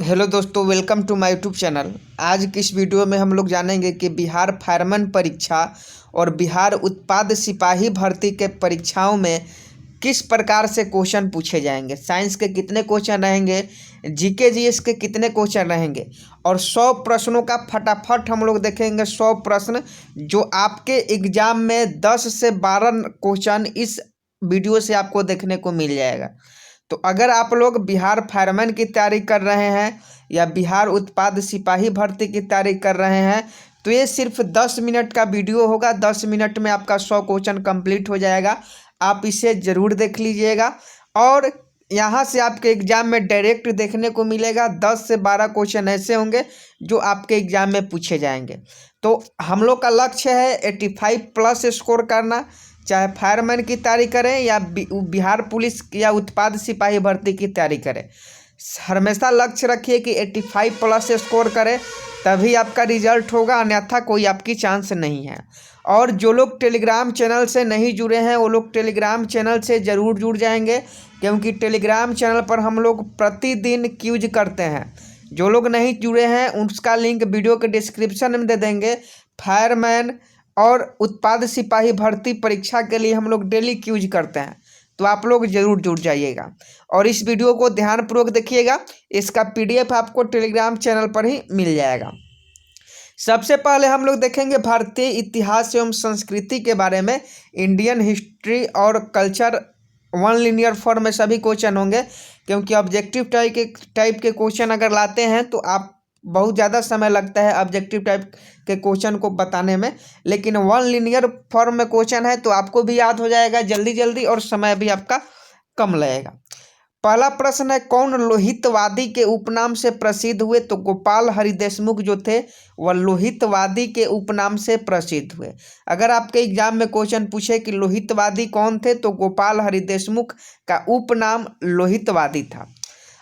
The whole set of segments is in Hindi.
हेलो दोस्तों, welcome to my YouTube channel. आज की इस वीडियो में हम लोग जानेंगे कि बिहार फायरमैन परीक्षा और बिहार उत्पाद सिपाही भर्ती के परीक्षाओं में किस प्रकार से क्वेश्चन पूछे जाएंगे। साइंस के कितने क्वेश्चन रहेंगे, जीके जीएस के कितने क्वेश्चन रहेंगे और 100 प्रश्नों का फटाफट हम लोग देखेंगे। 100 प्रश्न जो आपके एग्जाम में 10 से 12 क्वेश्चन इस वीडियो से आपको देखने को मिल जाएगा। तो अगर आप लोग बिहार फायरमैन की तैयारी कर रहे हैं या बिहार उत्पाद सिपाही भर्ती की तैयारी कर रहे हैं तो ये सिर्फ 10 मिनट का वीडियो होगा। 10 मिनट में आपका 100 क्वेश्चन कंप्लीट हो जाएगा। आप इसे ज़रूर देख लीजिएगा और यहाँ से आपके एग्ज़ाम में डायरेक्ट देखने को मिलेगा। 10 से 12 क्वेश्चन ऐसे होंगे जो आपके एग्ज़ाम में पूछे जाएंगे। तो हम लोग का लक्ष्य है 85 प्लस स्कोर करना, चाहे फायरमैन की तैयारी करें या बिहार पुलिस या उत्पाद सिपाही भर्ती की तैयारी करें। हमेशा लक्ष्य रखिए कि 85 प्लस स्कोर करें, तभी आपका रिजल्ट होगा, अन्यथा कोई आपकी चांस नहीं है। और जो लोग टेलीग्राम चैनल से नहीं जुड़े हैं वो लोग टेलीग्राम चैनल से ज़रूर जुड़ जाएंगे, क्योंकि टेलीग्राम चैनल पर हम लोग प्रतिदिन क्यूज करते हैं। जो लोग नहीं जुड़े हैं उसका लिंक वीडियो के डिस्क्रिप्शन में दे देंगे। फायरमैन और उत्पाद सिपाही भर्ती परीक्षा के लिए हम लोग डेली क्यूज करते हैं, तो आप लोग ज़रूर जुड़ जाइएगा और इस वीडियो को ध्यानपूर्वक देखिएगा। इसका पीडीएफ आपको टेलीग्राम चैनल पर ही मिल जाएगा। सबसे पहले हम लोग देखेंगे भारतीय इतिहास एवं संस्कृति के बारे में। इंडियन हिस्ट्री और कल्चर 1 लीनियर फॉर्म में सभी क्वेश्चन होंगे, क्योंकि ऑब्जेक्टिव टाइप के क्वेश्चन अगर लाते हैं तो आप बहुत ज़्यादा समय लगता है ऑब्जेक्टिव टाइप के क्वेश्चन को बताने में, लेकिन 1 लीनियर फॉर्म में क्वेश्चन है तो आपको भी याद हो जाएगा जल्दी जल्दी और समय भी आपका कम लगेगा। पहला प्रश्न है, कौन लोहितवादी के उपनाम से प्रसिद्ध हुए? तो गोपाल हरि देशमुख जो थे वह लोहितवादी के उपनाम से प्रसिद्ध हुए। अगर आपके एग्जाम में क्वेश्चन पूछे कि लोहितवादी कौन थे तो गोपाल हरि देशमुख का उपनाम लोहितवादी था।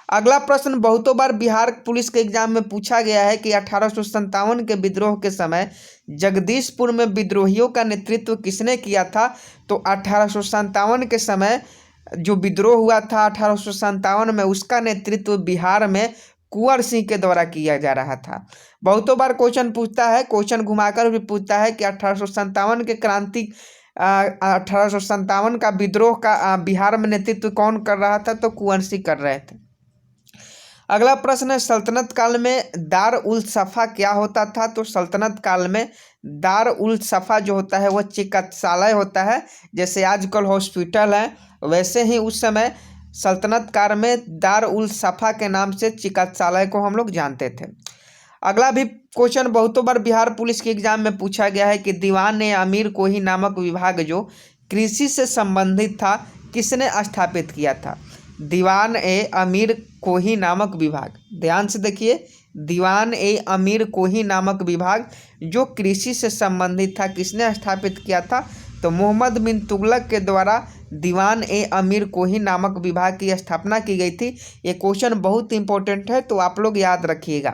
अगला प्रश्न बहुतों बार बिहार पुलिस के एग्जाम में पूछा गया है कि 1857 के विद्रोह के समय जगदीशपुर में विद्रोहियों का नेतृत्व किसने किया था? तो 1857 के समय जो विद्रोह हुआ था 1857 में, उसका नेतृत्व बिहार में कुंवर सिंह के द्वारा किया जा रहा था। बहुतों बार क्वेश्चन पूछता है, क्वेश्चन घुमाकर भी पूछता है कि 1857 के क्रांति 1857 का विद्रोह का बिहार में नेतृत्व कौन कर रहा था? तो कुंवर सिंह कर रहे थे। अगला प्रश्न है, सल्तनत काल में दार उल सफ़ा क्या होता था? तो सल्तनत काल में दार उल सफ़ा जो होता है वह चिकित्सालय होता है। जैसे आजकल हॉस्पिटल है, वैसे ही उस समय सल्तनत काल में दार उल सफ़ा के नाम से चिकित्सालय को हम लोग जानते थे। अगला भी क्वेश्चन बहुतों बार बिहार पुलिस के एग्जाम में पूछा गया है कि दीवान ए अमीर कोही नामक विभाग जो कृषि से संबंधित था किसने स्थापित किया था? दीवान ए अमीर कोही नामक विभाग, ध्यान से देखिए, दीवान ए अमीर कोही नामक विभाग जो कृषि से संबंधित था किसने स्थापित किया था? तो मोहम्मद बिन तुगलक के द्वारा दीवान ए अमीर कोही नामक विभाग की स्थापना की गई थी। ये क्वेश्चन बहुत इंपॉर्टेंट है, तो आप लोग याद रखिएगा।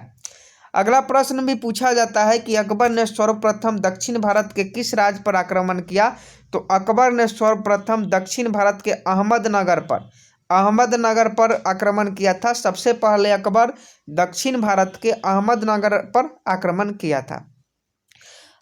अगला प्रश्न भी पूछा जाता है कि अकबर ने सर्वप्रथम दक्षिण भारत के किस राज्य पर आक्रमण किया? तो अकबर ने सर्वप्रथम दक्षिण भारत के अहमदनगर पर आक्रमण किया था। सबसे पहले अकबर दक्षिण भारत के अहमदनगर पर आक्रमण किया था।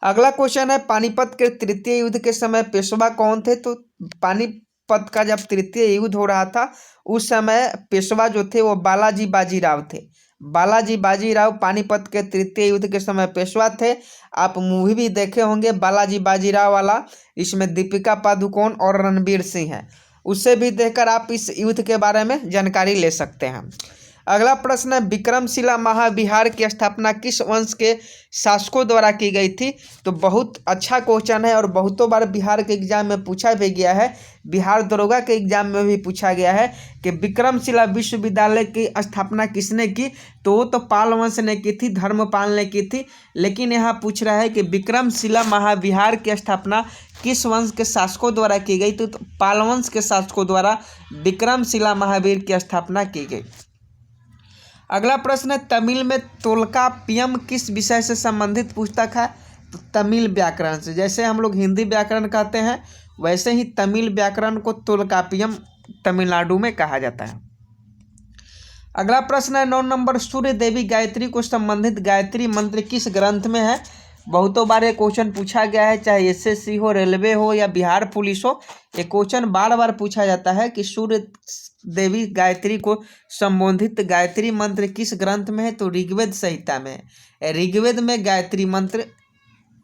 अगला क्वेश्चन है, पानीपत के तृतीय युद्ध के समय पेशवा कौन थे? तो पानीपत का जब तृतीय युद्ध हो रहा था उस समय पेशवा जो थे वो बालाजी बाजीराव थे। बालाजी बाजीराव पानीपत के तृतीय युद्ध के समय पेशवा थे। आप मूवी भी देखे होंगे बालाजी बाजीराव वाला, इसमें दीपिका पादुकोण और रणवीर सिंह हैं, उससे भी देखकर आप इस युद्ध के बारे में जानकारी ले सकते हैं। अगला प्रश्न है, विक्रमशिला महाविहार की स्थापना किस वंश के शासकों द्वारा की गई थी? तो बहुत अच्छा क्वेश्चन है और बहुतों बार बिहार के एग्जाम में पूछा भी गया है। बिहार दरोगा के एग्जाम में भी पूछा गया है कि विक्रमशिला विश्वविद्यालय की स्थापना किसने की? तो वो तो पाल वंश ने की थी, धर्मपाल ने की थी, लेकिन यहाँ पूछ रहा है कि विक्रमशिला महाविहार की स्थापना किस वंश के शासकों द्वारा की गई? तो पाल वंश के शासकों द्वारा विक्रमशिला महावीर की स्थापना की गई। अगला प्रश्न है, तमिल में तोल्काप्पियम किस विषय से संबंधित पुस्तक है? तो तमिल व्याकरण से। जैसे हम लोग हिंदी व्याकरण कहते हैं वैसे ही तमिल व्याकरण को तोल्काप्पियम तमिलनाडु में कहा जाता है। अगला प्रश्न है 9 नंबर, सूर्य देवी गायत्री को संबंधित गायत्री मंत्र किस ग्रंथ में है। बहुतों बार ये क्वेश्चन पूछा गया है, चाहे एसएससी हो, रेलवे हो या बिहार पुलिस हो, ये क्वेश्चन बार बार पूछा जाता है कि सूर्य देवी गायत्री को संबोधित गायत्री मंत्र किस ग्रंथ में है। तो ऋग्वेद संहिता में है, ऋग्वेद में गायत्री मंत्र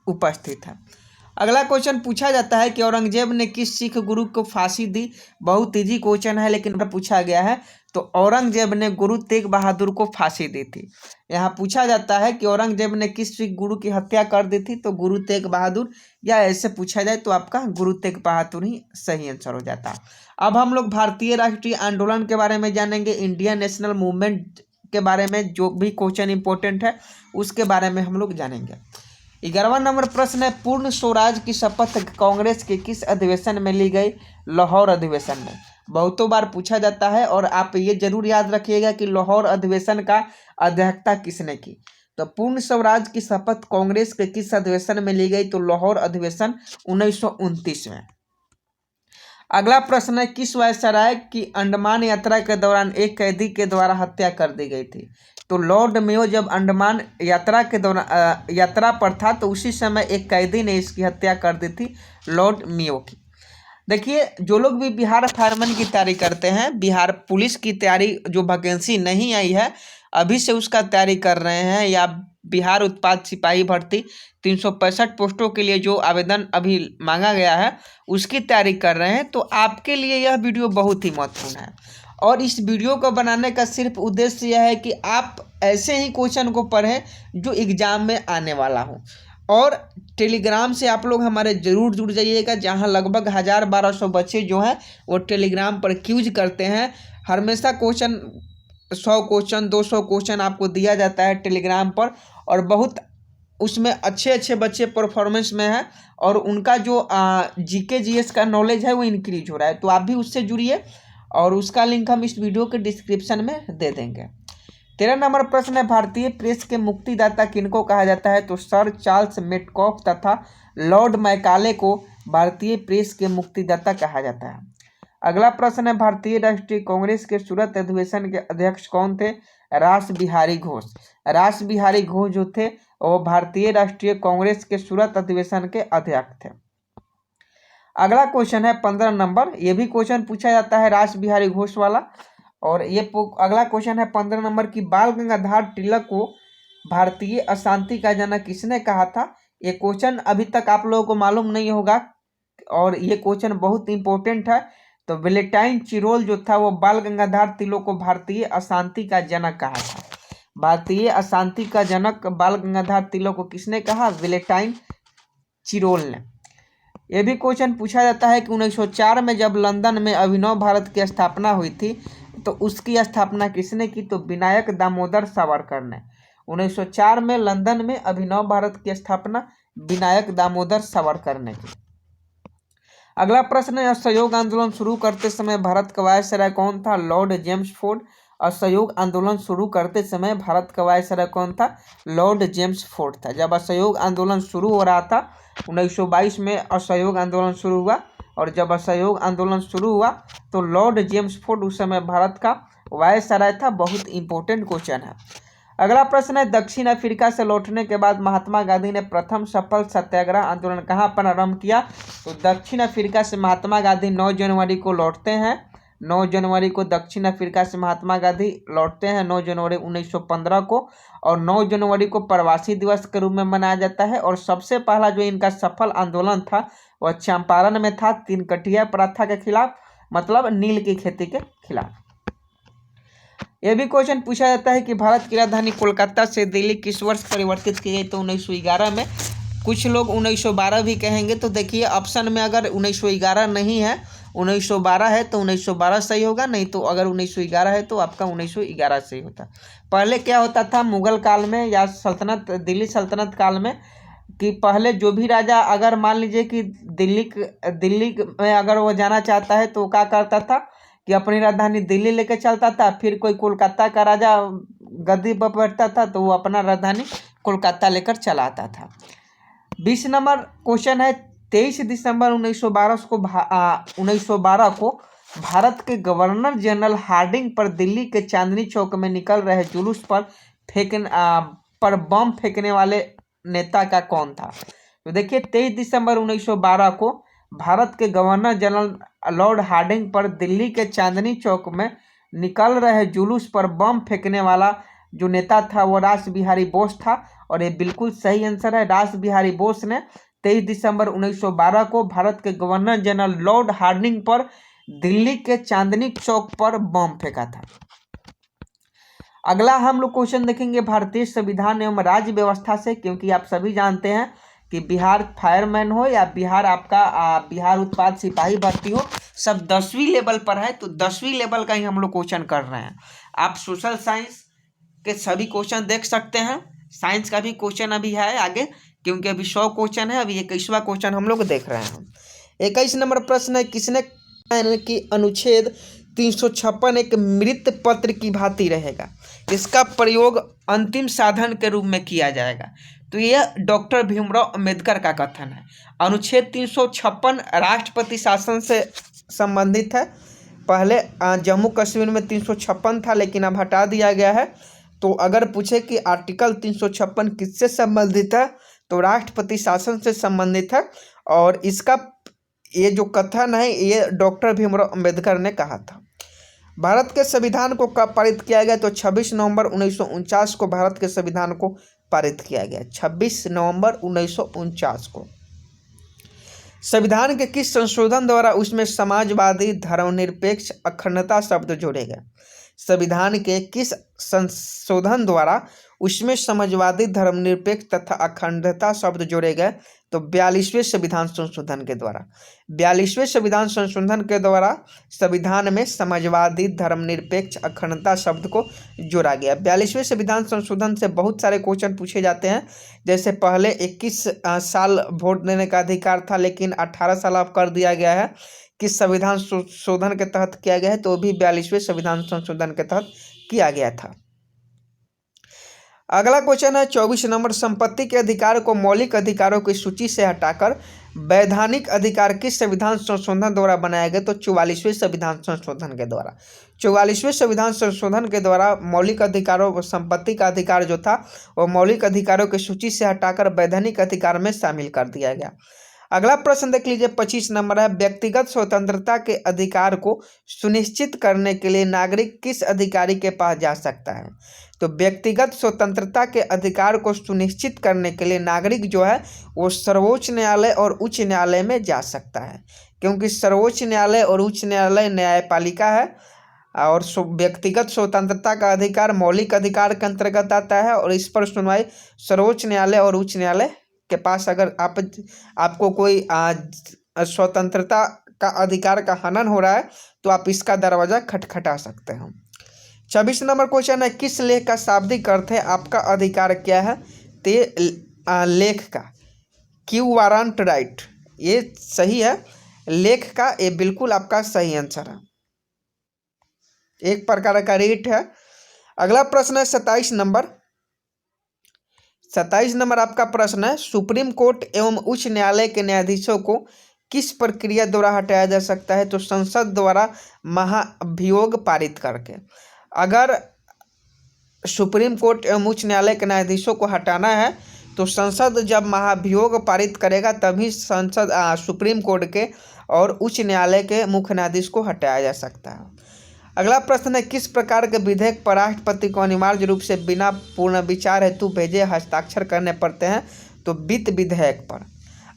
उपस्थित है। अगला क्वेश्चन पूछा जाता है कि औरंगजेब ने किस सिख गुरु को फांसी दी। बहुत इजी क्वेश्चन है लेकिन पूछा गया है। तो औरंगजेब ने गुरु तेग बहादुर को फांसी दी थी। यहाँ पूछा जाता है कि औरंगजेब ने किस सिख गुरु की हत्या कर दी थी। तो गुरु तेग बहादुर, या ऐसे पूछा जाए तो आपका गुरु तेग बहादुर ही सही आंसर हो जाता है। अब हम लोग भारतीय राष्ट्रीय आंदोलन के बारे में जानेंगे, इंडियन नेशनल मूवमेंट के बारे में, जो भी क्वेश्चन इंपॉर्टेंट है उसके बारे में हम लोग जानेंगे। 11वां नंबर प्रश्न है, पूर्ण स्वराज की शपथ कांग्रेस के किस अधिवेशन में ली गई। लाहौर अधिवेशन में। बहुतों बार पूछा जाता है और आप ये जरूर याद रखिएगा कि लाहौर अधिवेशन का अध्यक्षता किसने की। तो पूर्ण स्वराज की शपथ कांग्रेस के किस अधिवेशन में ली गई। तो लाहौर अधिवेशन 1929 में। अगला प्रश्न है, किस वायसराय की अंडमान यात्रा के दौरान एक कैदी के द्वारा हत्या कर दी गई थी। तो लॉर्ड मेयो जब अंडमान यात्रा के दौरान यात्रा पर था तो उसी समय एक कैदी ने इसकी हत्या कर दी थी, लॉर्ड मेयो की। देखिए, जो लोग भी बिहार फायरमैन की तैयारी करते हैं, बिहार पुलिस की तैयारी जो वैकेंसी नहीं आई है अभी से उसका तैयारी कर रहे हैं, या बिहार उत्पाद सिपाही भर्ती 365 पोस्टों के लिए जो आवेदन अभी मांगा गया है उसकी तैयारी कर रहे हैं, तो आपके लिए यह वीडियो बहुत ही महत्वपूर्ण है। और इस वीडियो को बनाने का सिर्फ उद्देश्य यह है कि आप ऐसे ही क्वेश्चन को पढ़ें जो एग्जाम में आने वाला हो। और टेलीग्राम से आप लोग हमारे जरूर जुड़ जाइएगा, जहां लगभग 1000-1200 बच्चे जो हैं वो टेलीग्राम पर क्यूज करते हैं। हमेशा क्वेश्चन 100 क्वेश्चन 200 क्वेश्चन आपको दिया जाता है टेलीग्राम पर, और बहुत उसमें अच्छे अच्छे बच्चे परफॉर्मेंस में हैं और उनका जो जीके जीएस का नॉलेज है वो इंक्रीज हो रहा है। तो आप भी उससे जुड़िए और उसका लिंक हम इस वीडियो के डिस्क्रिप्शन में दे देंगे। 13 नंबर प्रश्न है, भारतीय प्रेस के मुक्तिदाता किनको कहा जाता है। तो सर चार्ल्स मेटकॉफ तथा लॉर्ड मैकाले को भारतीय प्रेस के मुक्तिदाता कहा जाता है। अगला प्रश्न है, भारतीय राष्ट्रीय कांग्रेस के सूरत अधिवेशन के अध्यक्ष कौन थे। रास बिहारी घोष। रास बिहारी घोष जो थे वो भारतीय राष्ट्रीय कांग्रेस के सूरत अधिवेशन के अध्यक्ष थे। अगला क्वेश्चन है 15 नंबर, ये भी क्वेश्चन पूछा जाता है रास बिहारी घोष वाला। और ये अगला क्वेश्चन है 15 नंबर की, बाल गंगाधर तिलक को भारतीय अशांति का जनक किसने कहा था। ये क्वेश्चन अभी तक आप लोगों को मालूम नहीं होगा और ये क्वेश्चन बहुत इंपॉर्टेंट है। तो वेलेंटाइन चिरोल जो था वो बाल गंगाधर तिलक को भारतीय अशांति का जनक कहा था। भारतीय अशांति का जनक बाल गंगाधर तिलक को किसने कहा, वेलेंटाइन चिरोल ने। यह भी क्वेश्चन पूछा जाता है कि 1904 में जब लंदन में अभिनव भारत की स्थापना हुई थी तो उसकी स्थापना किसने की। तो विनायक दामोदर सावरकर ने। 1904 में लंदन में अभिनव भारत की स्थापना विनायक दामोदर सावरकर ने की। अगला प्रश्न है, असहयोग आंदोलन शुरू करते समय भारत का वायसराय कौन था। Lord James Ford. असहयोग आंदोलन शुरू करते समय भारत का वायसराय कौन था। लॉर्ड जेम्स फोर्ड था। जब असहयोग आंदोलन शुरू हो रहा था 1922 में असहयोग आंदोलन शुरू हुआ, और जब असहयोग आंदोलन शुरू हुआ तो लॉर्ड जेम्स फोर्ड उस समय भारत का वायसराय था। बहुत इंपॉर्टेंट क्वेश्चन है। अगला प्रश्न है, दक्षिण अफ्रीका से लौटने के बाद महात्मा गांधी ने प्रथम सफल सत्याग्रह आंदोलन कहाँ पर आरंभ किया। तो दक्षिण अफ्रीका से महात्मा गांधी 9 जनवरी को लौटते हैं। 9 जनवरी को दक्षिण अफ्रीका से महात्मा गांधी लौटते हैं, 9 जनवरी 1915 को। और 9 जनवरी को प्रवासी दिवस के रूप में मनाया जाता है। और सबसे पहला जो इनका सफल आंदोलन था वह चंपारण में था, 3 कटिया प्रथा के खिलाफ, मतलब नील की खेती के खिलाफ। यह भी क्वेश्चन पूछा जाता है कि भारत की राजधानी कोलकाता से दिल्ली किस वर्ष परिवर्तित की गई। तो 1911 में। कुछ लोग 1912 भी कहेंगे। तो देखिए ऑप्शन में अगर 1911 नहीं है, 1912 है तो 1912 सही होगा, नहीं तो अगर 1911 है तो आपका 1911 सही होता। पहले क्या होता था मुगल काल में या सल्तनत दिल्ली सल्तनत काल में, कि पहले जो भी राजा अगर मान लीजिए कि दिल्ली में अगर वो जाना चाहता है तो क्या करता था कि अपनी राजधानी दिल्ली लेके चलता था। फिर कोई कोलकाता का राजा गद्दी पर बैठता था तो वो अपना राजधानी कोलकाता लेकर चला आता था। 20 नंबर क्वेश्चन है, 23 दिसंबर 1912 को भारत के गवर्नर जनरल हार्डिंग पर दिल्ली के चांदनी चौक में निकल रहे जुलूस पर बम फेंकने वाले नेता का कौन था? तो देखिए 23 दिसंबर 1912 को भारत के गवर्नर जनरल लॉर्ड हार्डिंग पर दिल्ली के चांदनी चौक में निकल रहे जुलूस पर बम फेंकने वाला जो नेता था वो रास बिहारी बोस था। और ये बिल्कुल सही आंसर है। रास बिहारी बोस ने 23 दिसंबर 1912 को भारत के गवर्नर जनरल लॉर्ड हार्डिंग पर दिल्ली के चांदनी चौक पर बम फेंका था। अगला हम लोग क्वेश्चन देखेंगे भारतीय संविधान एवं राज्य व्यवस्था से, क्योंकि आप सभी जानते हैं कि बिहार फायरमैन हो या बिहार उत्पाद सिपाही भर्ती हो, सब 10वीं लेवल पर है। तो 10वीं लेवल का ही हम लोग क्वेश्चन कर रहे हैं। आप सोशल साइंस के सभी क्वेश्चन देख सकते हैं। साइंस का भी क्वेश्चन अभी है आगे, क्योंकि अभी 100 क्वेश्चन है। अभी 21वां क्वेश्चन हम लोग देख रहे हैं। 21 नंबर प्रश्न है, किसने कि अनुच्छेद 356 एक मृत पत्र की भांति रहेगा, इसका प्रयोग अंतिम साधन के रूप में किया जाएगा? तो यह डॉक्टर भीमराव अंबेडकर का कथन है। अनुच्छेद 356 राष्ट्रपति शासन से संबंधित है। पहले जम्मू कश्मीर में 356 था, लेकिन अब हटा दिया गया है। तो अगर पूछे कि आर्टिकल 356 किससे संबंधित है, तो राष्ट्रपति शासन से संबंधित है। और इसका ये जो कथन है ये डॉक्टर भीमराव अंबेडकर ने कहा था। भारत के संविधान को कब पारित किया गया? तो 26 नवंबर 1949 को भारत के संविधान को पारित किया गया। 26 नवंबर 1949 को। संविधान के किस संशोधन द्वारा उसमें समाजवादी, धर्मनिरपेक्ष, अखंडता शब्द जोड़े गए? संविधान के किस संशोधन द्वारा उसमें समाजवादी, धर्मनिरपेक्ष तथा अखंडता शब्द जोड़े गए? तो 42वें संविधान संशोधन के द्वारा। 42वें संविधान संशोधन के द्वारा संविधान में समाजवादी, धर्मनिरपेक्ष, अखंडता शब्द को जोड़ा गया। 42वें संविधान संशोधन से बहुत सारे क्वेश्चन पूछे जाते हैं। जैसे पहले 21 साल वोट देने का अधिकार था, लेकिन 18 साल अब कर दिया गया है। किस संविधान संशोधन के तहत किया गया है? तो भी 42वें संविधान संशोधन के तहत किया गया था। अगला क्वेश्चन है 24 नंबर, संपत्ति के अधिकार को मौलिक अधिकारों की सूची से हटाकर वैधानिक अधिकार किस संविधान संशोधन द्वारा बनाया गया? तो 44वें संविधान संशोधन के द्वारा। 44वें संविधान संशोधन के द्वारा मौलिक अधिकारों, संपत्ति का अधिकार जो था वो मौलिक अधिकारों की सूची से हटाकर वैधानिक अधिकार में शामिल कर दिया गया। अगला प्रश्न देख लीजिए 25 नंबर है, व्यक्तिगत स्वतंत्रता के अधिकार को सुनिश्चित करने के लिए नागरिक किस अधिकारी के पास जा सकता है? तो व्यक्तिगत स्वतंत्रता के अधिकार को सुनिश्चित करने के लिए नागरिक जो है वो सर्वोच्च न्यायालय और उच्च न्यायालय में जा सकता है, क्योंकि सर्वोच्च न्यायालय और उच्च न्यायालय न्यायपालिका है। और व्यक्तिगत स्वतंत्रता का अधिकार मौलिक अधिकार के अंतर्गत आता है, और इस पर सुनवाई सर्वोच्च न्यायालय और उच्च न्यायालय के पास। अगर आपको कोई स्वतंत्रता का अधिकार का हनन हो रहा है तो आप इसका दरवाजा खटखटा सकते हैं। 26 नंबर क्वेश्चन है, किस लेख का शाब्दिक अर्थ है आपका अधिकार क्या है? ते लेख का क्यू वारंट राइट, ये सही है। लेख का ये बिल्कुल आपका सही आंसर है, एक प्रकार का रेट है। अगला प्रश्न है 27 नंबर। 27 नंबर आपका प्रश्न है, सुप्रीम कोर्ट एवं उच्च न्यायालय के न्यायाधीशों को किस प्रक्रिया द्वारा हटाया जा सकता है? तो संसद द्वारा महाभियोग पारित करके। अगर सुप्रीम कोर्ट एवं उच्च न्यायालय के न्यायाधीशों को हटाना है तो संसद जब महाभियोग पारित करेगा तभी संसद सुप्रीम कोर्ट के और उच्च न्यायालय के मुख्य न्यायाधीश को हटाया जा सकता है। अगला प्रश्न है, किस प्रकार के विधेयक पर राष्ट्रपति को अनिवार्य रूप से बिना पूर्ण विचार हेतु भेजे हस्ताक्षर करने पड़ते हैं? तो वित्त विधेयक पर।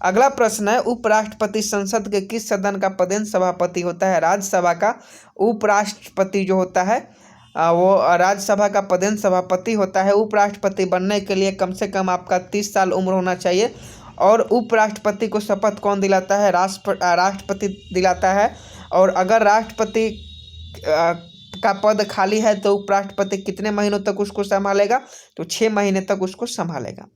अगला प्रश्न है, उपराष्ट्रपति संसद के किस सदन का पदेन सभापति होता है? राज्यसभा का उपराष्ट्रपति जो होता है वो राज्यसभा का पदेन सभापति होता है। उपराष्ट्रपति बनने के लिए कम से कम आपका 30 साल उम्र होना चाहिए। और उपराष्ट्रपति को शपथ कौन दिलाता है? राष्ट्रपति दिलाता है। और अगर राष्ट्रपति का पद खाली है तो उपराष्ट्रपति कितने महीनों तक उसको संभालेगा? तो 6 महीने तक उसको संभालेगा।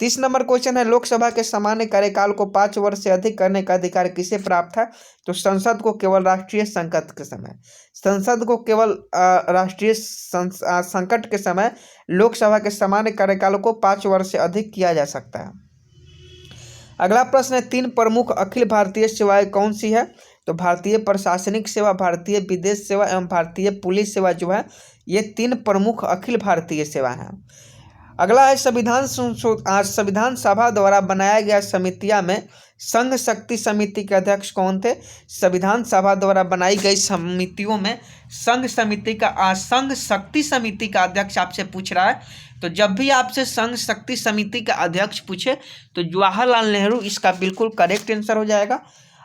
30 नंबर क्वेश्चन है, लोकसभा के सामान्य कार्यकाल को 5 वर्ष से अधिक करने का अधिकार किसे प्राप्त है? तो संसद को केवल राष्ट्रीय संकट के समय। संसद को केवल राष्ट्रीय संकट के समय लोकसभा के सामान्य कार्यकाल को 5 वर्ष से अधिक किया जा सकता है। अगला प्रश्न है, 3 प्रमुख अखिल भारतीय सेवाएं कौन सी है? तो भारतीय प्रशासनिक सेवा, भारतीय विदेश सेवा एवं भारतीय पुलिस सेवा जो है ये 3 प्रमुख अखिल भारतीय सेवा हैं। अगला है संविधान सभा द्वारा बनाया गया समितियां में संघ शक्ति समिति के अध्यक्ष कौन थे? संविधान सभा द्वारा बनाई गई समितियों में संघ शक्ति समिति का अध्यक्ष आपसे पूछ रहा है, तो जब भी आपसे संघ शक्ति समिति का अध्यक्ष पूछे तो जवाहरलाल नेहरू इसका बिल्कुल करेक्ट आंसर हो जाएगा।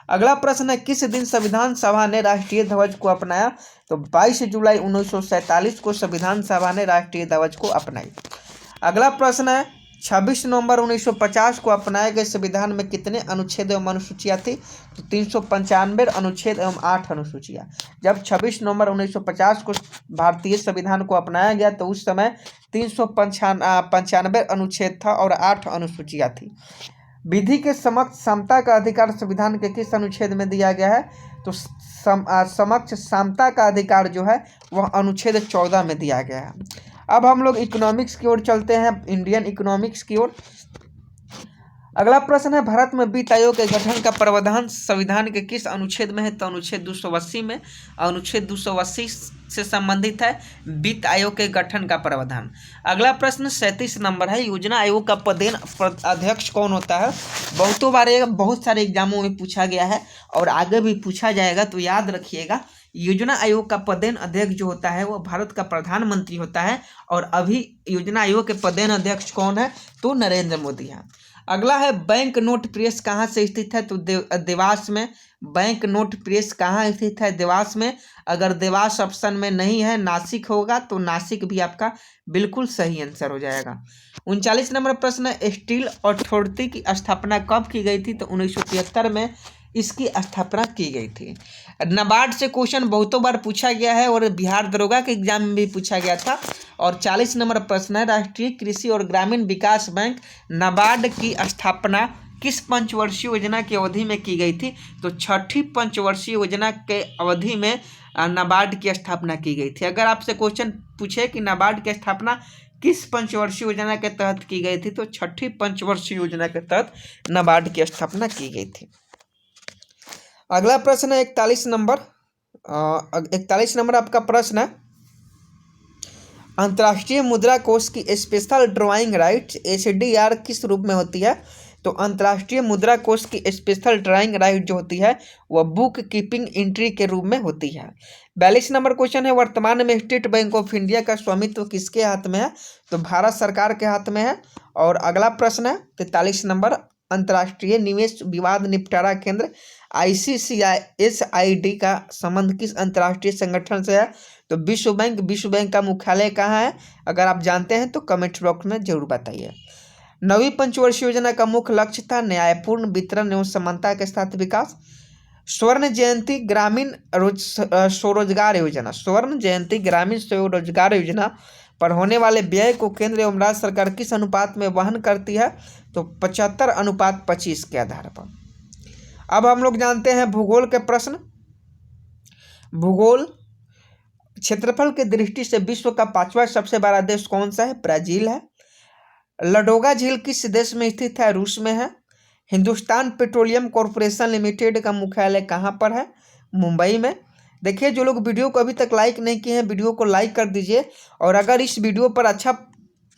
अगला प्रश्न है, किस दिन संविधान सभा ने राष्ट्रीय ध्वज को अपनाया? तो 22 जुलाई 1947 को संविधान सभा ने राष्ट्रीय ध्वज को अपनाई। अगला प्रश्न है, 26 नवंबर 1950 को अपनाए गए संविधान में कितने अनुच्छेद एवं अनुसूचियां थी? तो 395 अनुच्छेद एवं 8 अनुसूचियां। जब 26 नवंबर 1950 को भारतीय संविधान को अपनाया गया तो उस समय 395 अनुच्छेद था और 8 अनुसूचियां थी। विधि के समक्ष समता का अधिकार संविधान के किस अनुच्छेद में दिया गया है? तो समक्ष समता का अधिकार जो है वह अनुच्छेद 14 में दिया गया है। अब हम लोग इकोनॉमिक्स की ओर चलते हैं, इंडियन इकोनॉमिक्स की ओर। अगला प्रश्न है, भारत में वित्त आयोग के गठन का प्रावधान संविधान के किस अनुच्छेद में है? तो अनुच्छेद 280 में। अनुच्छेद 280 से संबंधित है वित्त आयोग के गठन का प्रावधान। अगला प्रश्न 37 नंबर है, योजना आयोग का पदेन अध्यक्ष कौन होता है? बहुत सारे एग्जामों में पूछा गया है और आगे भी पूछा जाएगा, तो याद रखिएगा योजना आयोग का पदेन अध्यक्ष जो होता है वह भारत का प्रधानमंत्री होता है। और अभी योजना आयोग के पदेन अध्यक्ष कौन है? तो नरेंद्र मोदी है। अगला है, बैंक नोट प्रेस कहाँ से स्थित है? तो देवास में। बैंक नोट प्रेस कहाँ स्थित है? देवास में। अगर देवास ऑप्शन में नहीं है, नासिक होगा, तो नासिक भी आपका बिल्कुल सही आंसर हो जाएगा। 39 नंबर प्रश्न है, स्टील अथॉरिटी की स्थापना कब की गई थी? तो 1973 में इसकी स्थापना की गई थी। नाबार्ड से क्वेश्चन बहुतों बार पूछा गया है और बिहार दरोगा के एग्जाम में भी पूछा गया था। और 40 नंबर प्रश्न है, राष्ट्रीय कृषि और ग्रामीण विकास बैंक नाबार्ड की स्थापना किस पंचवर्षीय योजना की अवधि में की गई थी? तो 6ठी पंचवर्षीय योजना के अवधि में नाबार्ड की स्थापना की गई थी। अगर आपसे क्वेश्चन पूछे कि नाबार्ड की स्थापना किस पंचवर्षीय योजना के तहत की गई थी, तो 6ठी पंचवर्षीय योजना के तहत नाबार्ड की स्थापना की गई थी। अगला प्रश्न है 41 नंबर आपका प्रश्न है, अंतर्राष्ट्रीय मुद्रा कोष की स्पेशल ड्राइंग राइट SDR किस रूप में होती है? तो अंतर्राष्ट्रीय मुद्रा कोष की स्पेशल ड्राइंग राइट जो होती है वह बुक कीपिंग एंट्री के रूप में होती है। 42 नंबर क्वेश्चन है, वर्तमान में स्टेट बैंक ऑफ इंडिया का स्वामित्व किसके हाथ में है? तो भारत सरकार के हाथ में है। और अगला प्रश्न है 43 नंबर, अंतर्राष्ट्रीय निवेश विवाद निपटारा केंद्र ICCISID का संबंध किस अंतर्राष्ट्रीय संगठन से है? तो विश्व बैंक। विश्व बैंक का मुख्यालय कहाँ है? अगर आप जानते हैं तो कमेंट बॉक्स में जरूर बताइए। 9वीं पंचवर्षीय योजना का मुख्य लक्ष्य था न्यायपूर्ण वितरण एवं समानता के साथ विकास। स्वर्ण जयंती ग्रामीण स्वरोजगार योजना, स्वर्ण जयंती ग्रामीण स्वरोजगार योजना पर होने वाले व्यय को केंद्र एवं राज्य सरकार किस अनुपात में वहन करती है? तो 75:25 के आधार पर। अब हम लोग जानते हैं भूगोल के प्रश्न। भूगोल क्षेत्रफल की दृष्टि से विश्व का 5वां सबसे बड़ा देश कौन सा है? ब्राजील है। लडोगा झील किस देश में स्थित है? रूस में है। हिंदुस्तान पेट्रोलियम कॉर्पोरेशन लिमिटेड का मुख्यालय कहाँ पर है? मुंबई में। देखिए, जो लोग वीडियो को अभी तक लाइक नहीं किए हैं, वीडियो को लाइक कर दीजिए। और अगर इस वीडियो पर अच्छा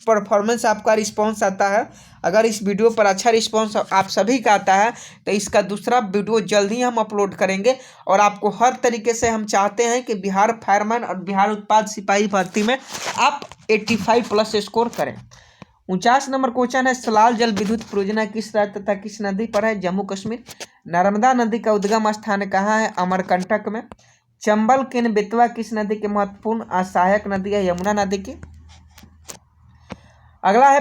परफॉर्मेंस आपका रिस्पांस आता है, अगर इस वीडियो पर अच्छा रिस्पांस आप सभी का आता है, तो इसका दूसरा वीडियो जल्द ही हम अपलोड करेंगे। और आपको हर तरीके से हम चाहते हैं कि बिहार फायरमैन और बिहार उत्पाद सिपाही भर्ती में आप 85+ स्कोर करें। 49 नंबर क्वेश्चन है, सलाल जल विद्युत परियोजना किस राज्य तथा किस नदी पर है? जम्मू कश्मीर। नर्मदा नदी का उद्गम स्थान कहाँ है? अमरकंटक में। चंबल केन बेतवा किस नदी की महत्वपूर्ण सहायक नदी है? यमुना नदी की। अगला है,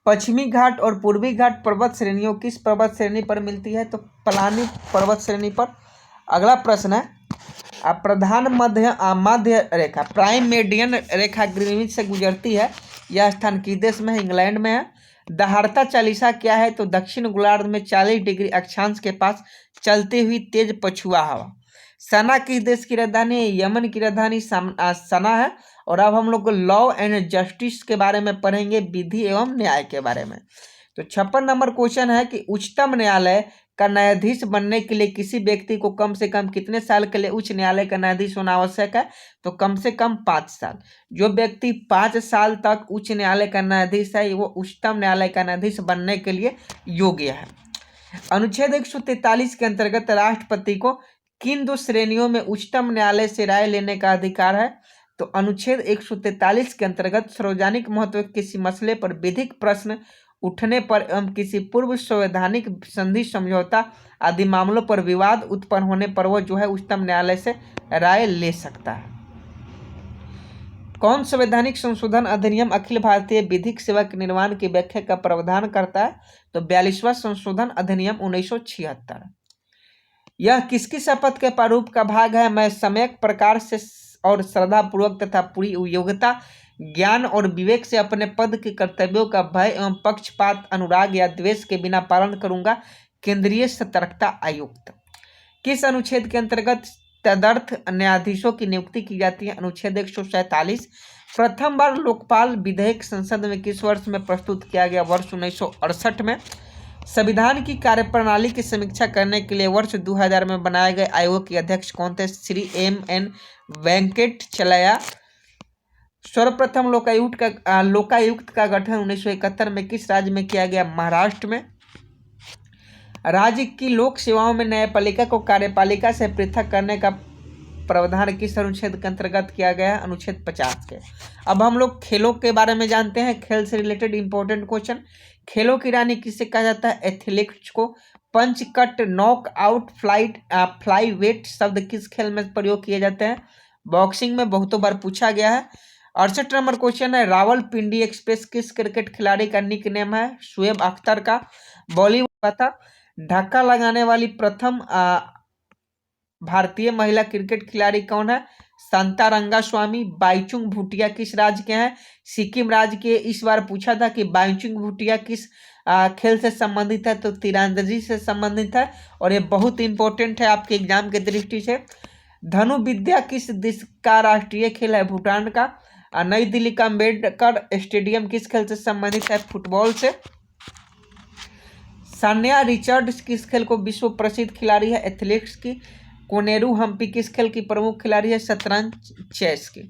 पश्चिमी घाट और पूर्वी घाट पर्वत श्रेणियों किस पर्वत श्रेणी पर मिलती है? तो पलानी पर्वत श्रेणी पर। अगला प्रश्न है, प्रधान मध्य रेखा प्राइम मेडियन रेखा ग्रीनविच से गुजरती है, यह स्थान किस देश में है? इंग्लैंड में है। दहाड़ता चालीसा क्या है? तो दक्षिण गोलार्ध में 40 डिग्री अक्षांश के पास चलती हुई तेज पछुआ हवा। सना किस देश की राजधानी है? यमन की राजधानी सना है। और अब हम लोग लॉ एंड जस्टिस के बारे में पढ़ेंगे, विधि एवं न्याय के बारे में। तो 56 नंबर क्वेश्चन है कि उच्चतम न्यायालय का न्यायाधीश बनने के लिए किसी व्यक्ति को कम से कम कितने साल के लिए उच्च न्यायालय का न्यायाधीश होना आवश्यक है? तो कम से कम 5 साल। जो व्यक्ति 5 साल तक उच्च न्यायालय का न्यायाधीश है वो उच्चतम न्यायालय का न्यायाधीश बनने के लिए योग्य है। अनुच्छेद 143 के अंतर्गत राष्ट्रपति को किन 2 श्रेणियों में उच्चतम न्यायालय से राय लेने का अधिकार है? तो अनुच्छेद 143 के अंतर्गत सार्वजनिक महत्व के किसी मसले पर विधिक प्रश्न उठने पर एवं किसी पूर्व संवैधानिक संधि समझौता आदि मामलों पर विवाद उत्पन्न होने पर वह जो है उच्चतम न्यायालय से राय ले सकता है। कौन संवैधानिक संशोधन अधिनियम अखिल भारतीय विधिक सेवा के निर्माण की व्याख्या का प्रावधान करता है? तो 42वां संशोधन अधिनियम 1976। यह किसकी शपथ के प्रारूप का भाग है? मैं सम्यक प्रकार से और श्रद्धापूर्वक तथा पूरी योग्यता, ज्ञान और विवेक से अपने पद के कर्तव्यों का भय एवं पक्षपात, अनुराग या द्वेष के बिना पालन करूंगा। केंद्रीय सतर्कता आयुक्त। किस अनुच्छेद के अंतर्गत तदर्थ न्यायाधीशों की नियुक्ति की जाती है? अनुच्छेद 147। प्रथम बार लोकपाल विधेयक संसद में किस वर्ष में प्रस्तुत किया गया? वर्ष 1968 में। संविधान की कार्यप्रणाली की समीक्षा करने के लिए वर्ष 2000 में बनाए गए आयोग के अध्यक्ष कौन थे? श्री M.N. वेंकटचलैया। सर्वप्रथम लोकायुक्त का गठन 1971 में किस राज्य में किया गया? महाराष्ट्र में। राज्य की लोक सेवाओं में न्यायपालिका को कार्यपालिका से पृथक करने का प्रावधान किस अनुच्छेद के अंतर्गत किया गया? अनुच्छेद 50 के। अब हम लोग खेलों के बारे में जानते हैं। खेल से रिलेटेड इंपॉर्टेंट क्वेश्चन। खेलों की रानी किसे कहा जाता है? एथलीट्स को। Punch, cut, knock out, flyweight शब्द किस खेल में प्रयोग किए जाते हैं? बॉक्सिंग में बहुतों बार पूछा गया है। 68 नंबर क्वेश्चन है, रावलपिंडी एक्सप्रेस किस क्रिकेट खिलाड़ी का निक नेम है? शुएब अख्तर का। बॉलीवुड का था। धक्का लगाने वाली प्रथम भारतीय महिला क्रिकेट खिलाड़ी कौन है? शांता रंगास्वामी। बाईचुंग भूटिया किस राज्य के हैं? सिक्किम राज्य के। इस बार पूछा था कि बाईचुंग भूटिया किस खेल से संबंधित है? तो तीरंदाजी से संबंधित है और ये बहुत इंपॉर्टेंट है आपके एग्जाम के दृष्टि से। धनु विद्या किस देश का राष्ट्रीय खेल है? भूटान का। नई दिल्ली का अम्बेडकर स्टेडियम किस खेल से संबंधित है? फुटबॉल से। सान्या रिचर्ड्स किस खेल को विश्व प्रसिद्ध खिलाड़ी है? एथलेटिक्स की। कोनेरू हम्पी किस खेल की प्रमुख खिलाड़ी है? शतरंज, चेस की।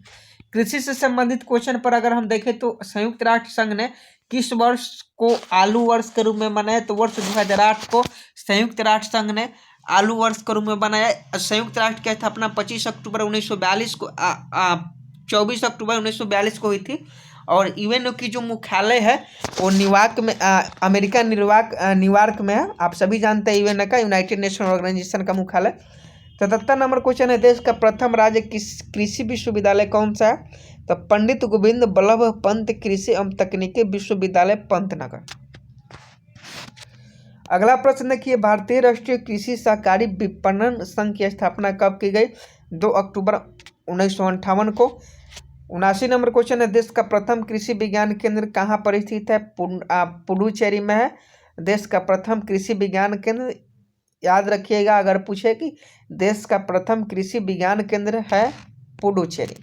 कृषि से संबंधित क्वेश्चन पर अगर हम देखें तो संयुक्त राष्ट्र संघ ने किस वर्ष को आलू वर्ष के रूप में मनाया? तो वर्ष 2008 को संयुक्त राष्ट्र संघ ने आलू वर्ष के रूप में बनाया। संयुक्त राष्ट्र की स्थापना 25 अक्टूबर 1942 को 24 अक्टूबर 1942 को हुई थी और यूएनओ की जो मुख्यालय है वो न्यूयॉर्क में अमेरिका न्यूयॉर्क में है। आप सभी जानते हैं यूएनओ का, यूनाइटेड नेशन ऑर्गेनाइजेशन का मुख्यालय। 77 नंबर क्वेश्चन है, देश का प्रथम राज्य कृषि विश्वविद्यालय कौन सा है? तो पंडित गोविंद बल्लभ पंत कृषि एवं तकनीकी विश्वविद्यालय पंतनगर। अगला प्रश्न देखिए, भारतीय राष्ट्रीय कृषि सहकारी विपणन संघ की स्थापना कब की गई? 2 अक्टूबर 1958 को। 79 नंबर क्वेश्चन है, देश का प्रथम कृषि विज्ञान केंद्र कहाँ पर स्थित है? पुडुचेरी में है देश का प्रथम कृषि विज्ञान केंद्र। याद रखिएगा अगर पूछे कि देश का प्रथम कृषि विज्ञान केंद्र है पुडुचेरी।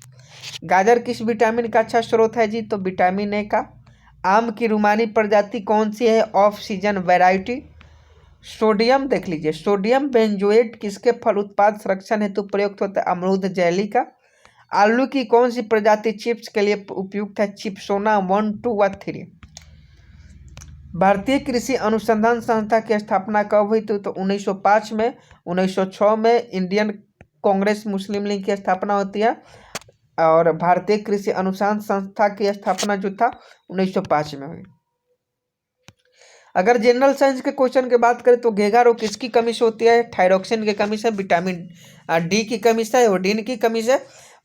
गाजर किस विटामिन का अच्छा स्रोत है जी? तो विटामिन ए का। आम की रुमानी प्रजाति कौन सी है? Off season variety. सोडियम देख लीजिए, सोडियम बेंजोएट किसके फल उत्पाद संरक्षण हेतु प्रयुक्त होता है? अमरूद जैली का। आलू की कौन सी प्रजाति चिप्स के लिए उपयुक्त है? चिप्सोना 1, 2 व 3। भारतीय कृषि अनुसंधान संस्था की स्थापना कब हुई थी? तो 1905 में। 1906 में इंडियन कांग्रेस मुस्लिम लीग की स्थापना होती है और भारतीय कृषि अनुसंधान संस्था की स्थापना जो था 1905 में हुई। अगर जनरल साइंस के क्वेश्चन की बात करें तो घेघा रोग किसकी कमी से होती है? थायरॉक्सिन की कमी से, विटामिन डी की कमी से, आयोडीन की कमी से।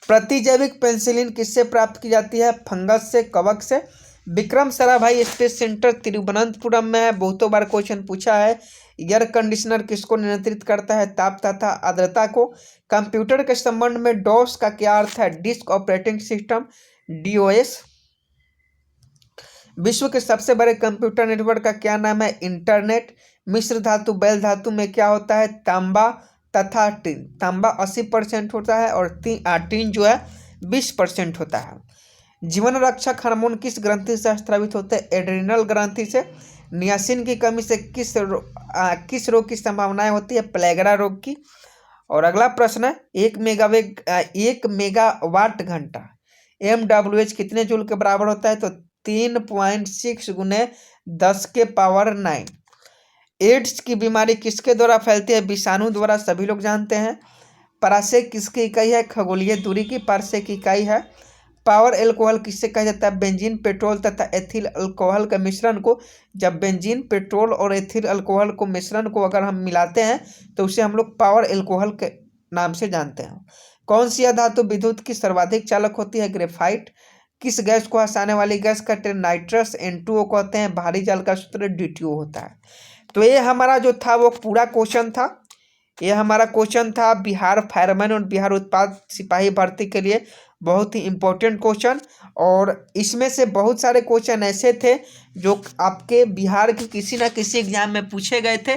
प्रतिजैविक पेनिसिलिन किससे प्राप्त की जाती है? फंगस से, कवक से। विक्रम साराभाई स्पेस सेंटर तिरुवनंतपुरम में है, बहुतों बार क्वेश्चन पूछा है। एयर कंडीशनर किसको नियंत्रित करता है? ताप तथा आर्द्रता को। कंप्यूटर के संबंध में डॉस का क्या अर्थ है? Disk operating system, DOS. विश्व के सबसे बड़े कंप्यूटर नेटवर्क का क्या नाम है? इंटरनेट। मिश्र धातु बैल धातु में क्या होता है? तांबा तथा टिन। तांबा 80% होता है और टिन जो है 20% होता है। जीवन रक्षक हार्मोन किस ग्रंथि से स्रावित होते हैं? एड्रिनल ग्रंथि से। नियासिन की कमी से किस रोग की संभावनाएं होती है? प्लेगरा रोग की। और अगला प्रश्न है, 1 मेगावाट घंटा MWH कितने जूल के बराबर होता है? तो 3.6 गुने 10⁻⁹। एड्स की बीमारी किसके द्वारा फैलती है? विषाणु द्वारा, सभी लोग जानते हैं। पारसेक किसकी इकाई है? खगोलीय दूरी की पारसेक इकाई है। पावर एल्कोहल किससे कहा जाता है? बेंजीन, पेट्रोल तथा एथिल अल्कोहल का मिश्रण को, जब बेंजीन, पेट्रोल और एथिल अल्कोहल को मिश्रण को अगर हम मिलाते हैं तो उसे हम लोग पावर एल्कोहल के नाम से जानते हैं। कौन सी धातु विद्युत की सर्वाधिक चालक होती है? ग्रेफाइट। किस गैस को हंसाने वाली गैस का नाइट्रस N2O कहते हैं। भारी जाल का सूत्र D2O होता है। तो ये हमारा जो था वो पूरा क्वेश्चन था। ये हमारा क्वेश्चन था बिहार फायरमैन और बिहार उत्पाद सिपाही भर्ती के लिए बहुत ही इम्पोर्टेंट क्वेश्चन। और इसमें से बहुत सारे क्वेश्चन ऐसे थे जो आपके बिहार के किसी न किसी एग्जाम में पूछे गए थे,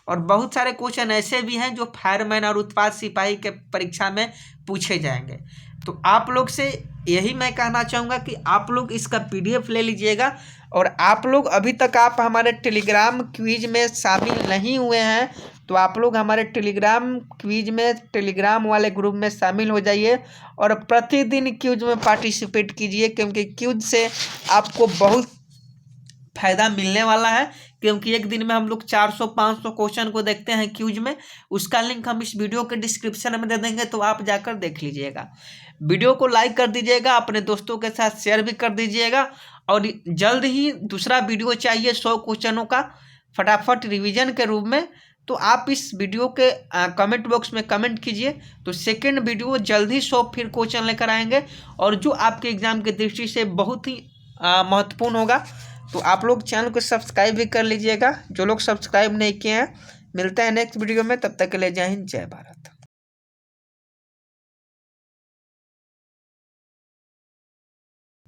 और बहुत सारे क्वेश्चन ऐसे भी हैं जो फायरमैन और उत्पाद सिपाही के परीक्षा में पूछे जाएंगे। तो आप लोग से यही मैं कहना चाहूँगा कि आप लोग इसका PDF ले लीजिएगा। और आप लोग अभी तक आप हमारे टेलीग्राम क्विज में शामिल नहीं हुए हैं तो आप लोग हमारे टेलीग्राम क्विज में, टेलीग्राम वाले ग्रुप में शामिल हो जाइए और प्रतिदिन क्विज में पार्टिसिपेट कीजिए, क्योंकि क्विज से आपको बहुत फायदा मिलने वाला है। क्योंकि एक दिन में हम लोग 400-500 क्वेश्चन को देखते हैं क्विज में। उसका लिंक हम इस वीडियो के डिस्क्रिप्शन में दे देंगे, तो आप जाकर देख लीजिएगा। वीडियो को लाइक कर दीजिएगा, अपने दोस्तों के साथ शेयर भी कर दीजिएगा। और जल्द ही दूसरा वीडियो चाहिए 100 क्वेश्चनों का फटाफट रिवीजन के रूप में, तो आप इस वीडियो के कमेंट बॉक्स में कमेंट कीजिए। तो सेकंड वीडियो जल्द ही 100 फिर क्वेश्चन लेकर आएंगे, और जो आपके एग्जाम की दृष्टि से बहुत ही महत्वपूर्ण होगा। तो आप लोग चैनल को सब्सक्राइब भी कर लीजिएगा, जो लोग सब्सक्राइब नहीं किए हैं। मिलते हैं नेक्स्ट वीडियो में, तब तक के लिए जय हिंद, जय भारत।